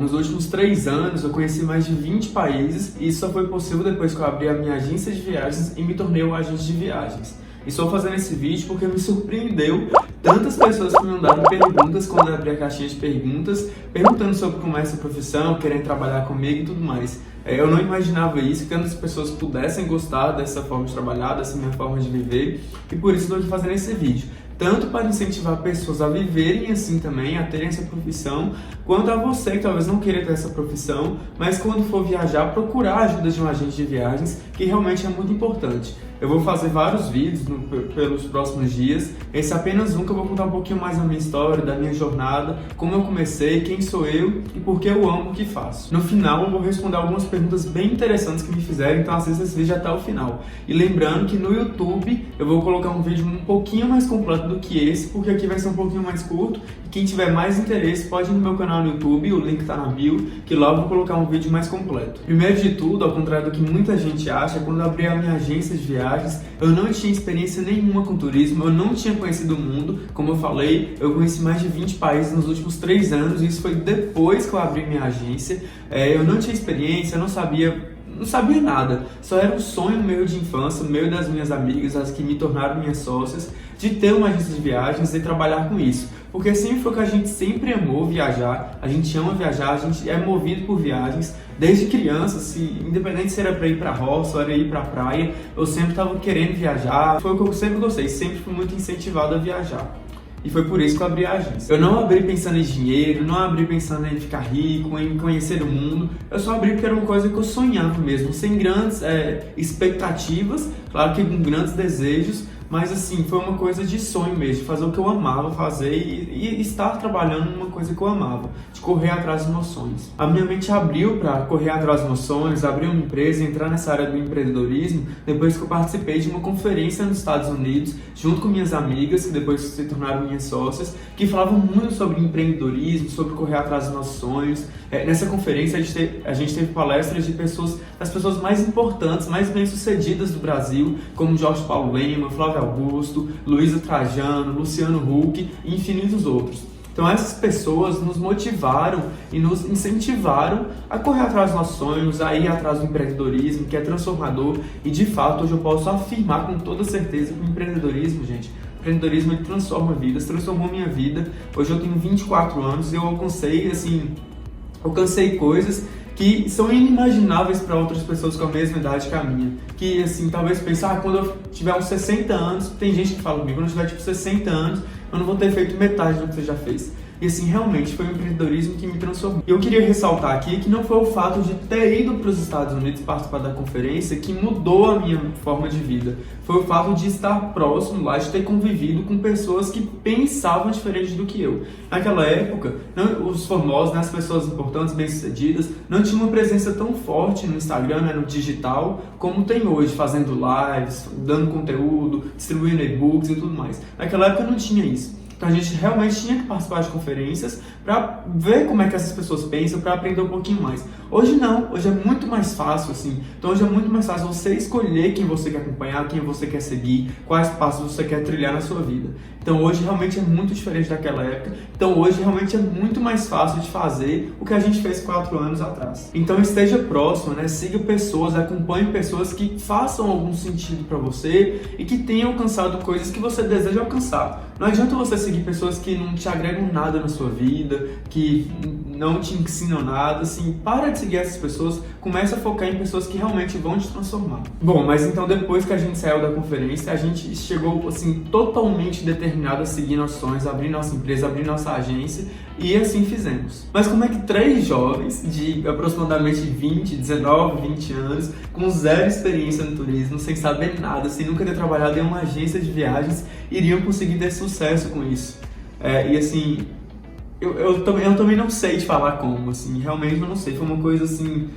Nos últimos 3 anos, eu conheci mais de 20 países e isso só foi possível depois que eu abri a minha agência de viagens e me tornei um agente de viagens. E estou fazendo esse vídeo porque me surpreendeu tantas pessoas que me mandaram perguntas quando eu abri a caixinha de perguntas, perguntando sobre como é essa profissão, querendo trabalhar comigo e tudo mais. Eu não imaginava isso, que tantas pessoas pudessem gostar dessa forma de trabalhar, dessa minha forma de viver, e por isso estou aqui fazendo esse vídeo. Tanto para incentivar pessoas a viverem assim também, a terem essa profissão, quanto a você que talvez não queira ter essa profissão, mas quando for viajar, procurar a ajuda de um agente de viagens, que realmente é muito importante. Eu vou fazer vários vídeos pelos próximos dias. Esse é apenas um que eu vou contar um pouquinho mais da minha história, da minha jornada, como eu comecei, quem sou eu e por que eu amo o que faço. No final eu vou responder algumas perguntas bem interessantes que me fizeram, então assista esse vídeo até o final. E lembrando que no YouTube eu vou colocar um vídeo um pouquinho mais completo do que esse, porque aqui vai ser um pouquinho mais curto. E quem tiver mais interesse pode ir no meu canal no YouTube, o link tá na bio, que lá eu vou colocar um vídeo mais completo. Primeiro de tudo, ao contrário do que muita gente acha, quando eu abri a minha agência de viagens, eu não tinha experiência nenhuma com turismo, eu não tinha conhecido o mundo. Como eu falei, eu conheci mais de 20 países nos últimos 3 anos, e isso foi depois que eu abri minha agência. Eu não tinha experiência, eu não sabia nada, só era um sonho meu de infância, meu e das minhas amigas, as que me tornaram minhas sócias, de ter uma agência de viagens e trabalhar com isso. Porque sempre foi que a gente sempre amou viajar, a gente ama viajar, a gente é movido por viagens. Desde criança, independente se era para ir para a roça ou era ir para a praia, eu sempre estava querendo viajar. Foi o que eu sempre gostei, sempre fui muito incentivado a viajar. E foi por isso que eu abri a agência. Eu não abri pensando em dinheiro, não abri pensando em ficar rico, em conhecer o mundo. Eu só abri porque era uma coisa que eu sonhava mesmo, sem grandes expectativas, claro que com grandes desejos, mas assim, foi uma coisa de sonho mesmo, de fazer o que eu amava fazer e estar trabalhando numa coisa que eu amava, de correr atrás dos meus sonhos. A minha mente abriu para correr atrás dos meus sonhos, abrir uma empresa, entrar nessa área do empreendedorismo, depois que eu participei de uma conferência nos Estados Unidos, junto com minhas amigas, que depois se tornaram minhas sócias, que falavam muito sobre empreendedorismo, sobre correr atrás dos nossos sonhos. Nessa conferência a gente teve palestras de das pessoas mais importantes, mais bem-sucedidas do Brasil, como Jorge Paulo Lema, Flávio Augusto, Luísa Trajano, Luciano Huck e infinitos outros. Então essas pessoas nos motivaram e nos incentivaram a correr atrás dos nossos sonhos, a ir atrás do empreendedorismo, que é transformador. E de fato hoje eu posso afirmar com toda certeza que o empreendedorismo, gente, o empreendedorismo ele transforma vidas, transformou minha vida. Hoje eu tenho 24 anos e eu alcancei coisas que são inimagináveis para outras pessoas com a mesma idade que a minha. Que, assim, talvez pensar, quando eu tiver uns 60 anos, tem gente que fala comigo, quando eu tiver, 60 anos, eu não vou ter feito metade do que você já fez. E, assim, realmente, foi o empreendedorismo que me transformou. Eu queria ressaltar aqui que não foi o fato de ter ido para os Estados Unidos participar da conferência que mudou a minha forma de vida. Foi o fato de estar próximo lá, de ter convivido com pessoas que pensavam diferente do que eu. Naquela época, os famosos, as pessoas importantes, bem-sucedidas, não tinham uma presença tão forte no Instagram, no digital, como tem hoje, fazendo lives, dando conteúdo, distribuindo e-books e tudo mais. Naquela época não tinha isso. Então a gente realmente tinha que participar de conferências para ver como é que essas pessoas pensam, para aprender um pouquinho mais. Hoje não, hoje é muito mais fácil, assim. Então hoje é muito mais fácil você escolher quem você quer acompanhar, quem você quer seguir, quais passos você quer trilhar na sua vida. Então hoje realmente é muito diferente daquela época. Então hoje realmente é muito mais fácil de fazer o que a gente fez 4 anos atrás. Então esteja próximo, siga pessoas, acompanhe pessoas que façam algum sentido para você e que tenham alcançado coisas que você deseja alcançar. Não adianta você seguir pessoas que não te agregam nada na sua vida, que não te ensinam nada, assim, para de seguir essas pessoas, comece a focar em pessoas que realmente vão te transformar. Bom, mas então depois que a gente saiu da conferência, a gente chegou, assim, totalmente determinado a seguir nossos sonhos, abrir nossa empresa, abrir nossa agência, e assim fizemos. Mas como é que 3 jovens de aproximadamente 19, 20 anos, com zero experiência no turismo, sem saber nada, sem nunca ter trabalhado em uma agência de viagens, iriam conseguir ter sucesso com isso? E assim, eu também não sei te falar como, assim, realmente eu não sei. Foi uma coisa assim,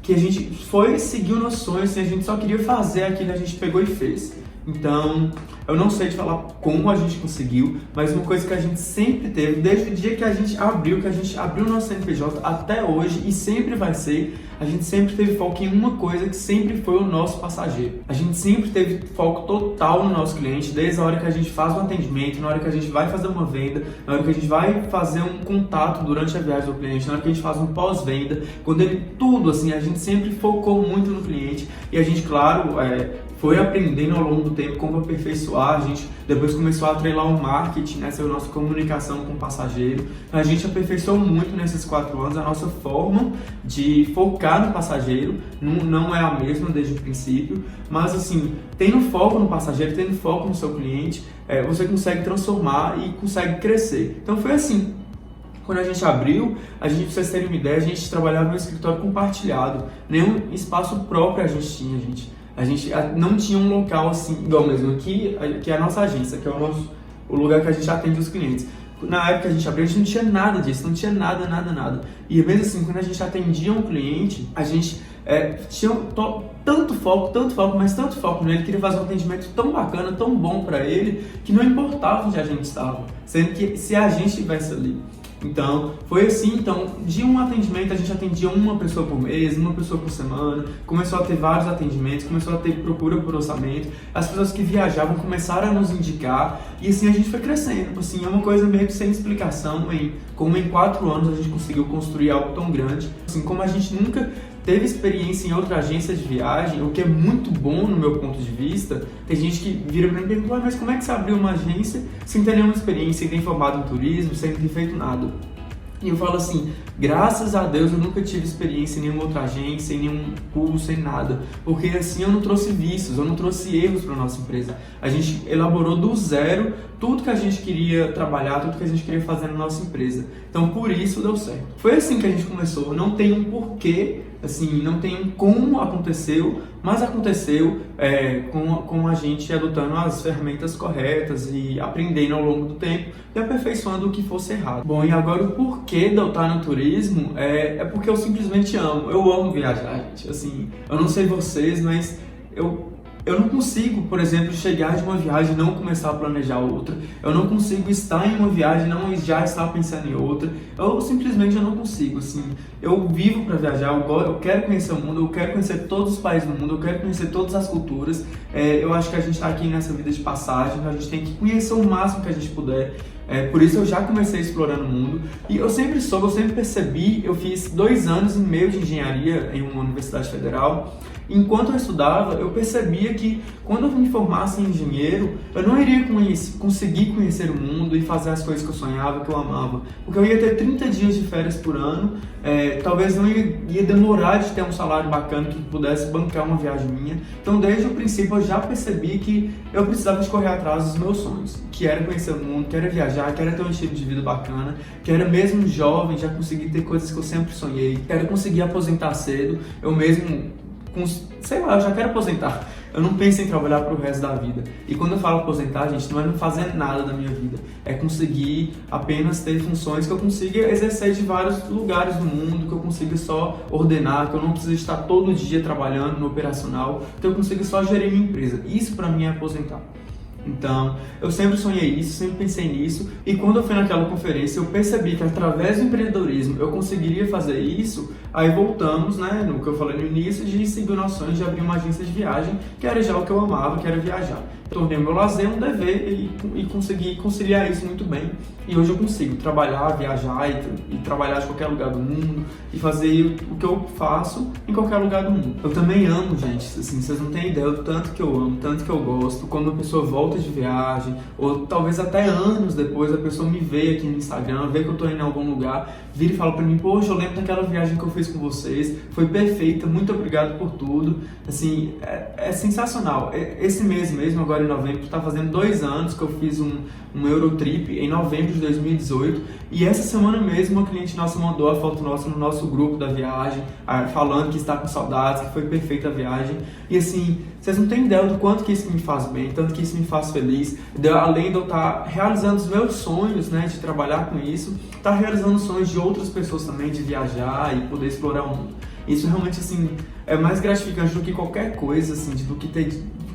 que a gente foi seguir o nosso sonho, assim, a gente só queria fazer aquilo que a gente pegou e fez. Então, Eu não sei te falar como a gente conseguiu, mas uma coisa que a gente sempre teve, desde o dia que a gente abriu o nosso CNPJ até hoje e sempre vai ser, a gente sempre teve foco em uma coisa que sempre foi o nosso passageiro. A gente sempre teve foco total no nosso cliente, desde a hora que a gente faz um atendimento, na hora que a gente vai fazer uma venda, na hora que a gente vai fazer um contato durante a viagem do cliente, na hora que a gente faz um pós-venda, quando ele tudo assim, a gente sempre focou muito no cliente e a gente, claro, foi aprendendo ao longo do tempo como aperfeiçoar. A gente depois começou a atrelar o marketing, né, essa nossa comunicação com o passageiro. A gente aperfeiçoou muito nesses 4 anos a nossa forma de focar no passageiro. Não é a mesma desde o princípio, mas assim, tendo foco no passageiro, tendo foco no seu cliente, você consegue transformar e consegue crescer. Então foi assim. Quando a gente abriu, pra vocês terem uma ideia, a gente trabalhava no escritório compartilhado. Nenhum espaço próprio a gente tinha, gente. A gente não tinha um local assim, igual mesmo aqui, que é a nossa agência, que é o lugar que a gente atende os clientes. Na época que a gente abriu, a gente não tinha nada disso, não tinha nada. E mesmo assim, quando a gente atendia um cliente, a gente tinha tanto foco, mas tanto foco nele, queria fazer um atendimento tão bacana, tão bom para ele, que não importava onde a gente estava, sendo que se a gente estivesse ali. Então, foi assim, de um atendimento a gente atendia uma pessoa por mês, uma pessoa por semana, começou a ter vários atendimentos, começou a ter procura por orçamento, as pessoas que viajavam começaram a nos indicar e assim a gente foi crescendo, assim, é uma coisa meio que sem explicação, como em 4 anos a gente conseguiu construir algo tão grande, assim, como a gente nunca teve experiência em outra agência de viagem, o que é muito bom no meu ponto de vista. Tem gente que vira pra mim e pergunta, mas como é que você abriu uma agência sem ter nenhuma experiência, sem ter formado em turismo, sem ter feito nada? E eu falo assim, graças a Deus eu nunca tive experiência em nenhuma outra agência, em nenhum curso, em nada. Porque assim eu não trouxe vícios, eu não trouxe erros para nossa empresa. A gente elaborou do zero tudo que a gente queria trabalhar, tudo que a gente queria fazer na nossa empresa. Então por isso deu certo. Foi assim que a gente começou, não tem um porquê, assim, não tem como aconteceu, mas aconteceu com a gente adotando as ferramentas corretas e aprendendo ao longo do tempo e aperfeiçoando o que fosse errado. Bom, e agora o porquê de eu estar no turismo é porque eu simplesmente amo. Eu amo viajar, gente. Assim, eu não sei vocês, mas eu não consigo, por exemplo, chegar de uma viagem e não começar a planejar outra. Eu não consigo estar em uma viagem e não já estar pensando em outra. Eu simplesmente não consigo, assim. Eu vivo para viajar, eu quero conhecer o mundo, eu quero conhecer todos os países do mundo, eu quero conhecer todas as culturas. Eu acho que a gente está aqui nessa vida de passagem, a gente tem que conhecer o máximo que a gente puder. Por isso eu já comecei explorando o mundo. E eu sempre percebi, eu fiz 2 anos e meio de engenharia em uma universidade federal. Enquanto eu estudava, eu percebia que quando eu me formasse em engenheiro, eu não iria conseguir conhecer o mundo e fazer as coisas que eu sonhava, que eu amava. Porque eu ia ter 30 dias de férias por ano, talvez não ia demorar de ter um salário bacana que pudesse bancar uma viagem minha. Então, desde o princípio, eu já percebi que eu precisava de correr atrás dos meus sonhos, que era conhecer o mundo, que era viajar, que era ter um estilo de vida bacana, que era mesmo jovem, já conseguir ter coisas que eu sempre sonhei, que era conseguir aposentar cedo, eu mesmo... sei lá, eu já quero aposentar. Eu não penso em trabalhar pro resto da vida. E quando eu falo aposentar, gente, não é não fazer nada da minha vida. É conseguir apenas ter funções que eu consiga exercer de vários lugares do mundo, que eu consiga só ordenar, que eu não preciso estar todo dia trabalhando no operacional, que eu consiga só gerir minha empresa. Isso pra mim é aposentar. Então, eu sempre sonhei isso, sempre pensei nisso, e quando eu fui naquela conferência, eu percebi que através do empreendedorismo eu conseguiria fazer isso. Aí voltamos, né, no que eu falei no início, de seguir o nosso sonho de abrir uma agência de viagem, que era já o que eu amava, que era viajar. Tornei o meu lazer um dever e consegui conciliar isso muito bem. E hoje eu consigo trabalhar, viajar e trabalhar de qualquer lugar do mundo e fazer o que eu faço em qualquer lugar do mundo. Eu também amo, gente, assim, vocês não têm ideia do tanto que eu amo, tanto que eu gosto. Quando uma pessoa volta de viagem, ou talvez até anos depois, a pessoa me vê aqui no Instagram, vê que eu tô indo em algum lugar, vira e fala pra mim, poxa, eu lembro daquela viagem que eu fiz com vocês, foi perfeita, muito obrigado por tudo. Assim, é sensacional. Esse mês mesmo, agora em novembro, tá fazendo 2 anos que eu fiz um Eurotrip em novembro de 2018, e essa semana mesmo uma cliente nossa mandou a foto nossa no nosso grupo da viagem, falando que está com saudades, que foi perfeita a viagem. E assim, vocês não têm ideia do quanto que isso me faz bem, tanto que isso me faz feliz, além de eu estar realizando os meus sonhos, né, de trabalhar com isso, estar realizando os sonhos de outras pessoas também, de viajar e poder explorar o mundo. Isso realmente, assim, é mais gratificante do que qualquer coisa, assim, do que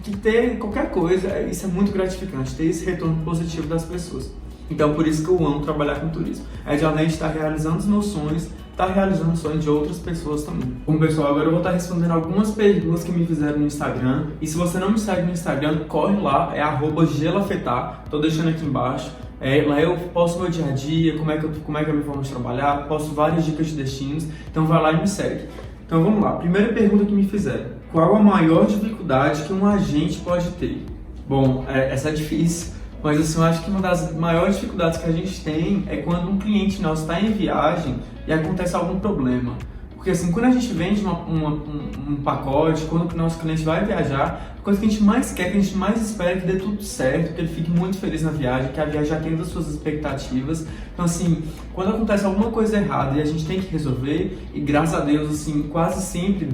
que ter qualquer coisa, isso é muito gratificante, ter esse retorno positivo das pessoas. Então, por isso que eu amo trabalhar com turismo. É de além de estar realizando os meus sonhos, estar realizando os sonhos de outras pessoas também. Bom, pessoal, agora eu vou estar respondendo algumas perguntas que me fizeram no Instagram. E se você não me segue no Instagram, corre lá, é @gelafetar. Tô deixando aqui embaixo. Lá eu posto meu dia a dia, como é que é a minha forma de trabalhar, posto várias dicas de destinos. Então vai lá e me segue. Então vamos lá. Primeira pergunta que me fizeram: qual a maior dificuldade que um agente pode ter? Bom, essa é difícil. Mas assim, eu acho que uma das maiores dificuldades que a gente tem é quando um cliente nosso está em viagem e acontece algum problema. Porque assim, quando a gente vende um pacote, quando o nosso cliente vai viajar, a coisa que a gente mais quer, que a gente mais espera é que dê tudo certo, que ele fique muito feliz na viagem, que a viagem atenda as suas expectativas. Então assim, quando acontece alguma coisa errada e a gente tem que resolver, e graças a Deus, assim, quase sempre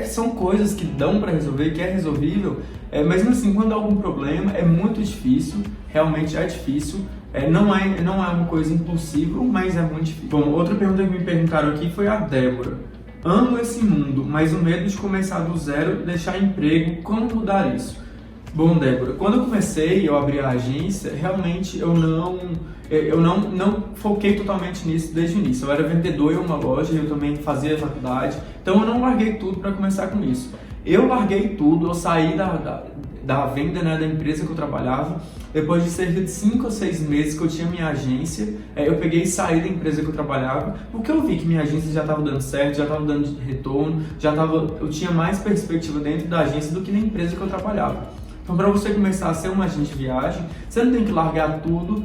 são coisas que dão para resolver, que é resolvível, mas assim, quando há algum problema é muito difícil, realmente é difícil, não é uma coisa impossível, mas é muito difícil. Bom, outra pergunta que me perguntaram aqui foi a Débora: amo esse mundo, mas o medo de começar do zero, deixar emprego, como mudar isso? Bom, Débora, quando eu comecei, eu abri a agência, realmente eu não foquei totalmente nisso desde o início. Eu era vendedor em uma loja, eu também fazia faculdade, então eu não larguei tudo para começar com isso. Eu larguei tudo, eu saí da venda, né, da empresa que eu trabalhava. Depois de cerca de 5 ou 6 meses que eu tinha minha agência, eu peguei e saí da empresa que eu trabalhava, porque eu vi que minha agência já estava dando certo, já estava dando retorno, eu tinha mais perspectiva dentro da agência do que na empresa que eu trabalhava. Então, para você começar a ser um agente de viagem, você não tem que largar tudo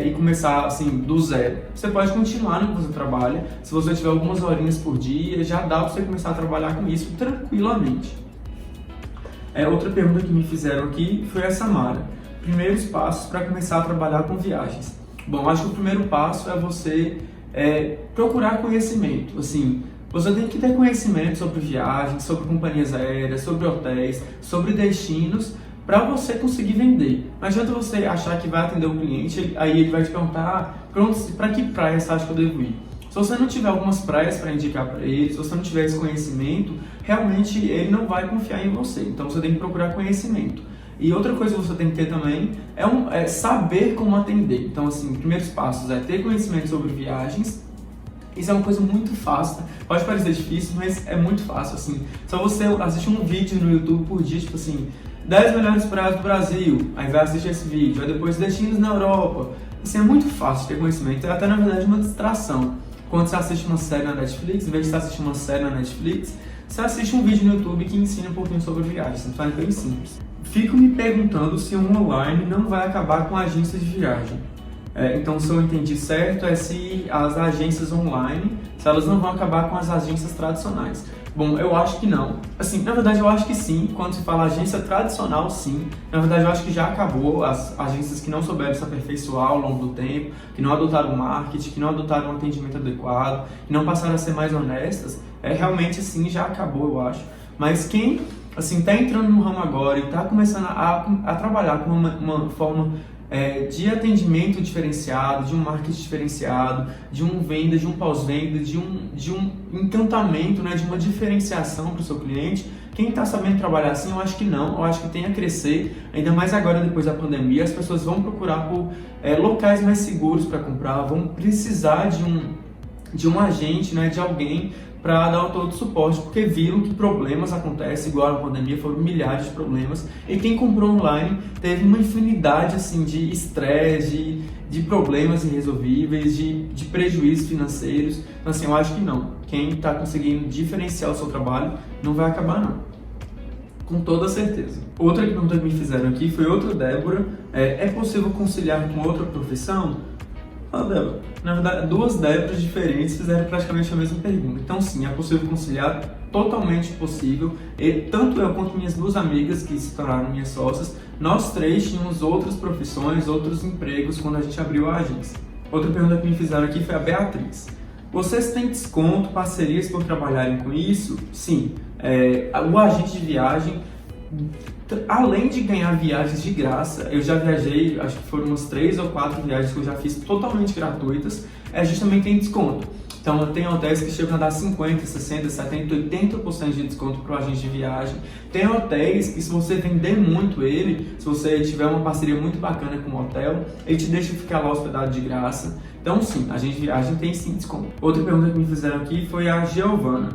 e começar assim do zero. Você pode continuar no que você trabalha. Se você tiver algumas horinhas por dia, já dá para você começar a trabalhar com isso tranquilamente. Outra pergunta que me fizeram aqui foi a Samara: primeiros passos para começar a trabalhar com viagens. Bom, acho que o primeiro passo é você procurar conhecimento. Assim, você tem que ter conhecimento sobre viagens, sobre companhias aéreas, sobre hotéis, sobre destinos, para você conseguir vender. Não adianta você achar que vai atender o cliente, aí ele vai te perguntar: para que praia você acha que eu devo ir? Se você não tiver algumas praias para indicar para ele, se você não tiver esse conhecimento, realmente ele não vai confiar em você. Então você tem que procurar conhecimento. E outra coisa que você tem que ter também é saber como atender. Então, assim, primeiros passos é ter conhecimento sobre viagens. Isso é uma coisa muito fácil, pode parecer difícil, mas é muito fácil, assim. Só você assistir um vídeo no YouTube por dia, tipo assim, 10 melhores praias do Brasil, aí vai assistir esse vídeo, aí depois destinos na Europa. Assim, é muito fácil ter conhecimento, é até na verdade uma distração. Quando você assiste uma série na Netflix, em vez de você assistir uma série na Netflix, você assiste um vídeo no YouTube que ensina um pouquinho sobre viagens, então é bem simples. Fico me perguntando se um online não vai acabar com agências de viagem. Então, se eu entendi certo, se as agências online, se elas não vão acabar com as agências tradicionais. Bom, eu acho que não. Assim, na verdade, eu acho que sim. Quando se fala agência tradicional, sim. Na verdade, eu acho que já acabou. As agências que não souberam se aperfeiçoar ao longo do tempo, que não adotaram marketing, que não adotaram um atendimento adequado, que não passaram a ser mais honestas, realmente, sim, já acabou, eu acho. Mas quem, assim, está entrando no ramo agora e está começando a trabalhar com uma forma de atendimento diferenciado, de um marketing diferenciado, de uma venda, de um pós-venda, de um encantamento, né, de uma diferenciação para o seu cliente. Quem está sabendo trabalhar assim, eu acho que não, eu acho que tem a crescer, ainda mais agora depois da pandemia. As pessoas vão procurar por locais mais seguros para comprar, vão precisar de um agente, né, de alguém para dar todo o suporte, porque viram que problemas acontecem, igual a pandemia, foram milhares de problemas, e quem comprou online teve uma infinidade assim, de estresse, de problemas irresolvíveis, de prejuízos financeiros. Então assim, eu acho que não. Quem está conseguindo diferenciar o seu trabalho não vai acabar não. Com toda certeza. Outra pergunta que me fizeram aqui foi outra Débora: é possível conciliar com outra profissão? Débora, na verdade, duas Déboras diferentes fizeram praticamente a mesma pergunta. Então sim, é possível conciliar, totalmente possível. E tanto eu quanto minhas duas amigas que se tornaram minhas sócias, nós três tínhamos outras profissões, outros empregos quando a gente abriu a agência. Outra pergunta que me fizeram aqui foi a Beatriz: vocês têm desconto, parcerias por trabalharem com isso? Sim, o agente de viagem, além de ganhar viagens de graça, eu já viajei, acho que foram umas 3 ou 4 viagens que eu já fiz totalmente gratuitas, a gente também tem desconto. Então tem hotéis que chegam a dar 50%, 60%, 70%, 80% de desconto para o agente de viagem. Tem hotéis que, se você vender muito ele, se você tiver uma parceria muito bacana com o hotel, ele te deixa ficar lá hospedado de graça. Então sim, agente de viagem tem sim desconto. Outra pergunta que me fizeram aqui foi a Giovana.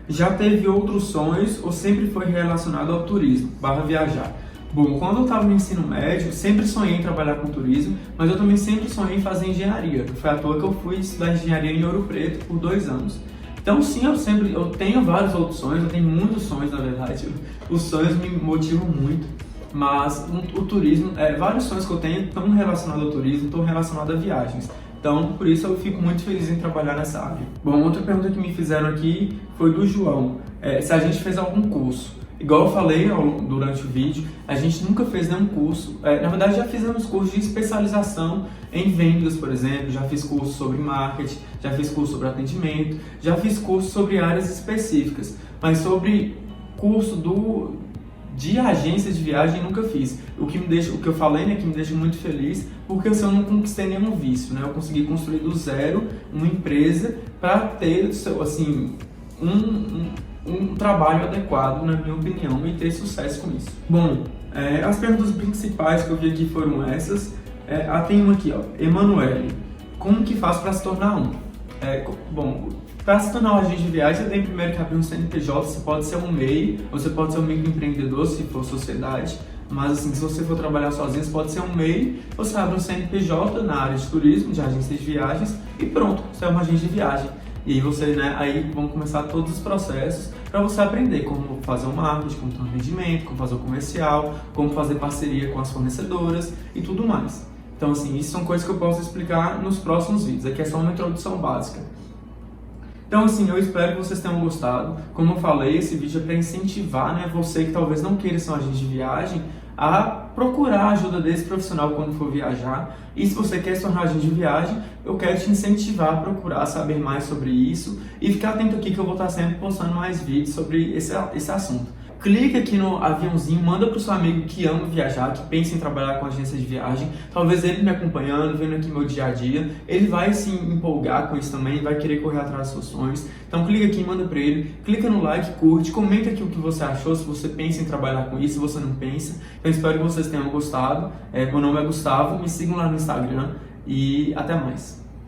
Já teve outros sonhos ou sempre foi relacionado ao turismo, /viajar? Bom, quando eu estava no ensino médio, sempre sonhei em trabalhar com turismo, mas eu também sempre sonhei em fazer engenharia. Foi à toa que eu fui estudar engenharia em Ouro Preto por 2 anos. Então sim, eu tenho vários outros sonhos, eu tenho muitos sonhos na verdade. Os sonhos me motivam muito, mas o turismo, vários sonhos que eu tenho estão relacionados ao turismo, estão relacionados a viagens. Então, por isso eu fico muito feliz em trabalhar nessa área. Bom, outra pergunta que me fizeram aqui foi do João, se a gente fez algum curso. Igual eu falei durante o vídeo, a gente nunca fez nenhum curso. Na verdade, já fizemos curso de especialização em vendas, por exemplo. Já fiz curso sobre marketing, já fiz curso sobre atendimento, já fiz curso sobre áreas específicas. Mas sobre curso de agência de viagem nunca fiz. O que eu falei, né, que me deixa muito feliz, porque eu não conquistei nenhum vício, né? Eu consegui construir do zero uma empresa para ter, assim, um trabalho adequado, na minha opinião, e ter sucesso com isso. Bom, as perguntas principais que eu vi aqui foram essas. Tem uma aqui, ó, Emanuele. Como que faz para se tornar um? Bom, para se tornar um agente de viagem, você tem primeiro que abrir um CNPJ. Você pode ser um MEI, você pode ser um microempreendedor, se for sociedade. Mas assim, se você for trabalhar sozinho, você pode ser um MEI, você abre um CNPJ na área de turismo, de agência de viagens, e pronto, você é um agente de viagem. E aí você, aí vão começar todos os processos para você aprender como fazer um marketing, como ter um atendimento, como fazer o comercial, como fazer parceria com as fornecedoras e tudo mais. Então assim, isso são coisas que eu posso explicar nos próximos vídeos. Aqui é só uma introdução básica. Então assim, eu espero que vocês tenham gostado. Como eu falei, esse vídeo é para incentivar, né, você que talvez não queira ser um agente de viagem, a procurar a ajuda desse profissional quando for viajar. E se você quer se tornar agente de viagem, eu quero te incentivar a procurar saber mais sobre isso e ficar atento aqui que eu vou estar sempre postando mais vídeos sobre esse assunto. Clica aqui no aviãozinho, manda para o seu amigo que ama viajar, que pensa em trabalhar com agência de viagem. Talvez ele me acompanhando, vendo aqui meu dia a dia, ele vai se empolgar com isso também, vai querer correr atrás dos seus sonhos. Então clica aqui, manda para ele, clica no like, curte, comenta aqui o que você achou, se você pensa em trabalhar com isso, se você não pensa. Eu espero que vocês tenham gostado. Meu nome é Gustavo, me sigam lá no Instagram e até mais.